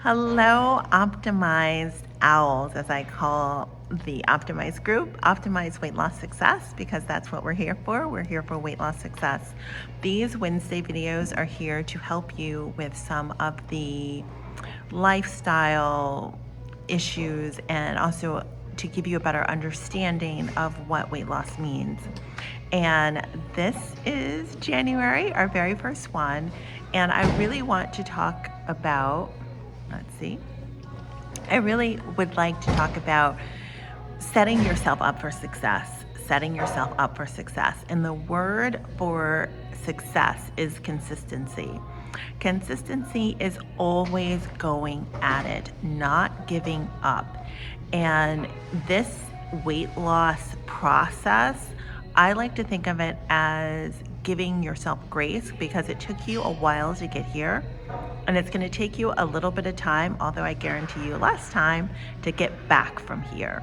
Hello, optimized owls, as I call the optimized group, optimized weight loss success, because that's what we're here for. We're here for weight loss success. These Wednesday videos are here to help you with some of the lifestyle issues and also to give you a better understanding of what weight loss means. And this is January, our very first one, and I really want to talk about I really would like to talk about setting yourself up for success, setting yourself up for success. And the word for success is consistency. Consistency is always going at it, not giving up. And this weight loss process, I like to think of it as giving yourself grace because it took you a while to get here. And it's going to take you a little bit of time, although I guarantee you less time, to get back from here.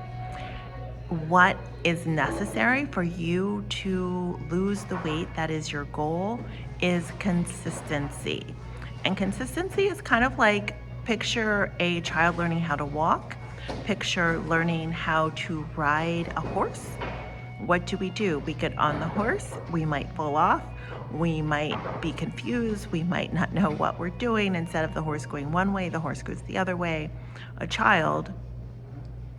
What is necessary for you to lose the weight that is your goal is consistency. And consistency is kind of like, picture a child learning how to walk, picture learning how to ride a horse. What do? We get on the horse, we might fall off, we might be confused, we might not know what we're doing. Instead of the horse going one way, the horse goes the other way.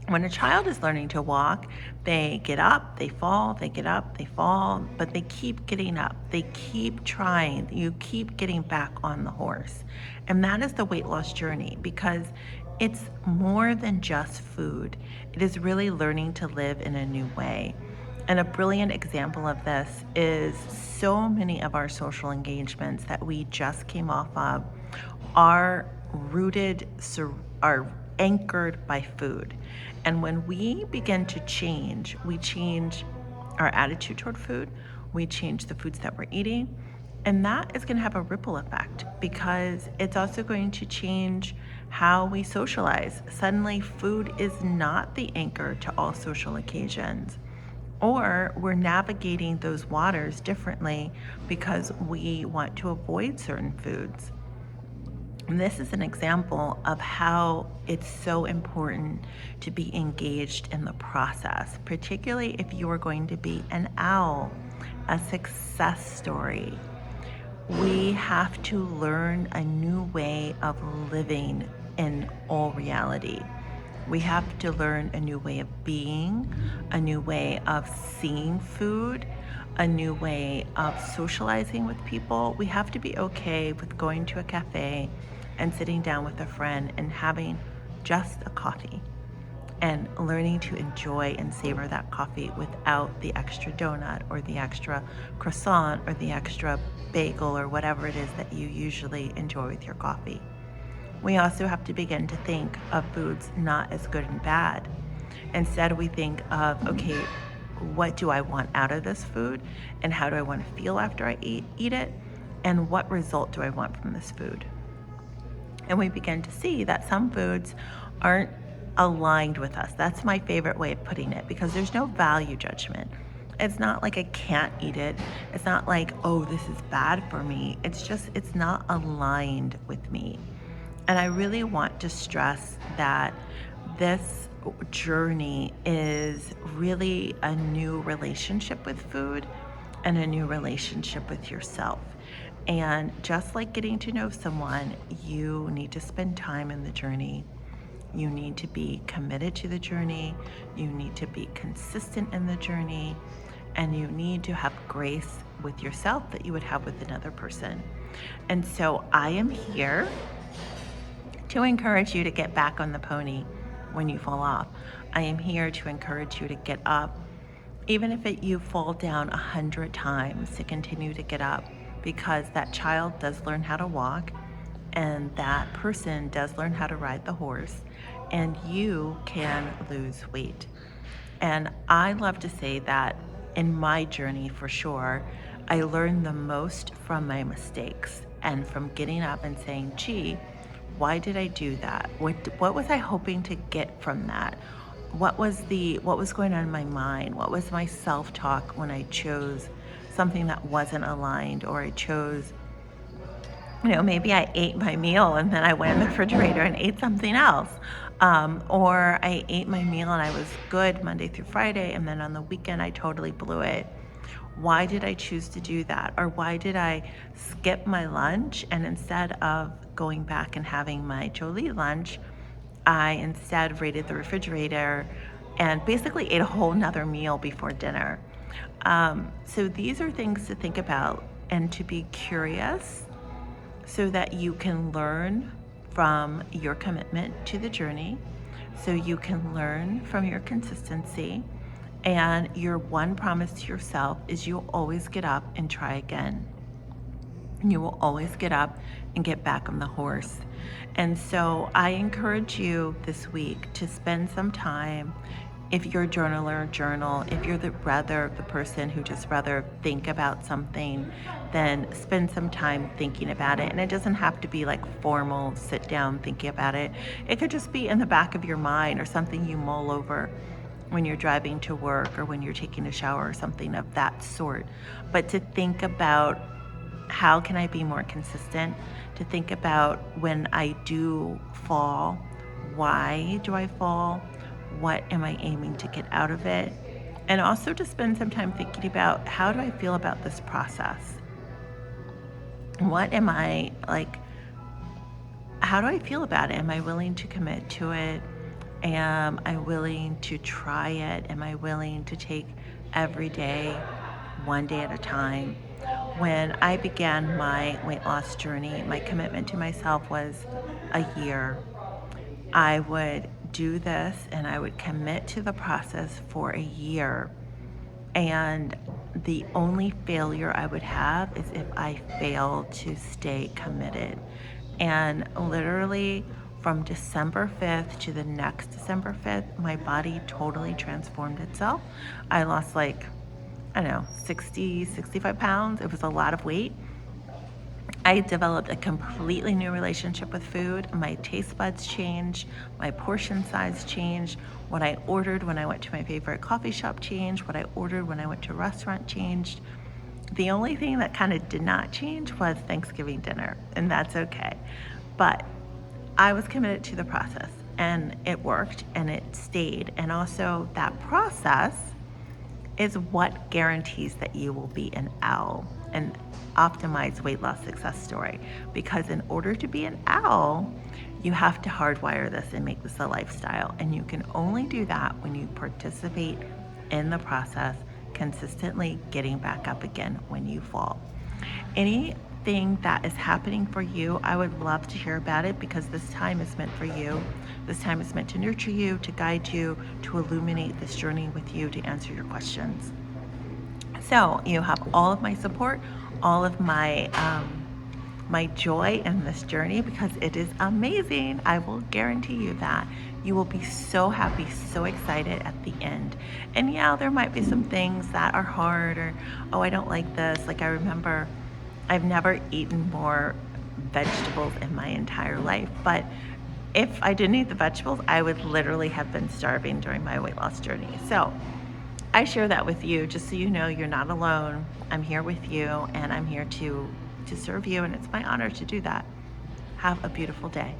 When a child is learning to walk, they get up, they fall, they get up, they fall, but they keep getting up, they keep trying, you keep getting back on the horse. And that is the weight loss journey, because it's more than just food. It is really learning to live in a new way. And a brilliant example of this is so many of our social engagements that we just came off of are anchored by food. And when we begin to change, we change our attitude toward food, we change the foods that we're eating, and that is going to have a ripple effect because it's also going to change how we socialize. Suddenly, food is not the anchor to all social occasions. Or we're navigating those waters differently because we want to avoid certain foods. And this is an example of how it's so important to be engaged in the process, particularly if you are going to be an owl, a success story. We have to learn a new way of living in all reality. We have to learn a new way of being, a new way of seeing food, a new way of socializing with people. We have to be okay with going to a cafe and sitting down with a friend and having just a coffee and learning to enjoy and savor that coffee without the extra donut or the extra croissant or the extra bagel or whatever it is that you usually enjoy with your coffee. We also have to begin to think of foods not as good and bad. Instead, we think of, okay, what do I want out of this food? And how do I want to feel after I eat it? And what result do I want from this food? And we begin to see that some foods aren't aligned with us. That's my favorite way of putting it, because there's no value judgment. It's not like I can't eat it. It's not like, oh, this is bad for me. It's just, it's not aligned with me. And I really want to stress that this journey is really a new relationship with food and a new relationship with yourself. And just like getting to know someone, you need to spend time in the journey. You need to be committed to the journey. You need to be consistent in the journey. And you need to have grace with yourself that you would have with another person. And so I am here to encourage you to get back on the pony when you fall off. I am here to encourage you to get up, even if you fall down 100 times, to continue to get up, because that child does learn how to walk and that person does learn how to ride the horse, and you can lose weight. And I love to say that in my journey, for sure, I learned the most from my mistakes and from getting up and saying, gee, why did I do that? What was I hoping to get from that? What was going on in my mind? What was my self-talk when I chose something that wasn't aligned, or I chose Maybe I ate my meal and then I went in the refrigerator and ate something else. Or I ate my meal and I was good Monday through Friday, and then on the weekend I totally blew it. Why did I choose to do that? Or why did I skip my lunch, and instead of going back and having my Jolie lunch, I instead raided the refrigerator and basically ate a whole nother meal before dinner. So these are things to think about and to be curious so that you can learn from your commitment to the journey, so you can learn from your consistency. And your one promise to yourself is you'll always get up and try again. You will always get up and get back on the horse. And so I encourage you this week to spend some time. If you're a journaler, journal. If you're the person who just rather think about something, then spend some time thinking about it. And it doesn't have to be like formal, sit down thinking about it. It could just be in the back of your mind, or something you mull over when you're driving to work or when you're taking a shower or something of that sort. But to think about, how can I be more consistent? To think about, when I do fall, why do I fall? What am I aiming to get out of it? And also to spend some time thinking about, how do I feel about this process? What am I like? How do I feel about it? Am I willing to commit to it? Am I willing to try it? Am I willing to take every day, one day at a time? When I began my weight loss journey, my commitment to myself was a year. I would do this and I would commit to the process for a year. And the only failure I would have is if I failed to stay committed. And literally from December 5th to the next December 5th, my body totally transformed itself. I lost 60, 65 pounds. It was a lot of weight. I developed a completely new relationship with food. My taste buds changed, my portion size changed, what I ordered when I went to my favorite coffee shop changed, what I ordered when I went to a restaurant changed. The only thing that kind of did not change was Thanksgiving dinner, and that's okay. But I was committed to the process, and it worked, and it stayed. And also, that process is what guarantees that you will be an owl, an optimized weight loss success story. Because in order to be an owl, you have to hardwire this and make this a lifestyle. And you can only do that when you participate in the process, consistently getting back up again when you fall. Anything that is happening for you, I would love to hear about it, because this time is meant for you. This time is meant to nurture you, to guide you, to illuminate this journey with you, to answer your questions. So you have all of my support, all of my my joy in this journey, because it is amazing. I will guarantee you that. You will be so happy, so excited at the end. And yeah, there might be some things that are hard, or, oh, I don't like this. Like, I remember I've never eaten more vegetables in my entire life, but if I didn't eat the vegetables, I would literally have been starving during my weight loss journey. So I share that with you just so you know you're not alone. I'm here with you, and I'm here to serve you, and it's my honor to do that. Have a beautiful day.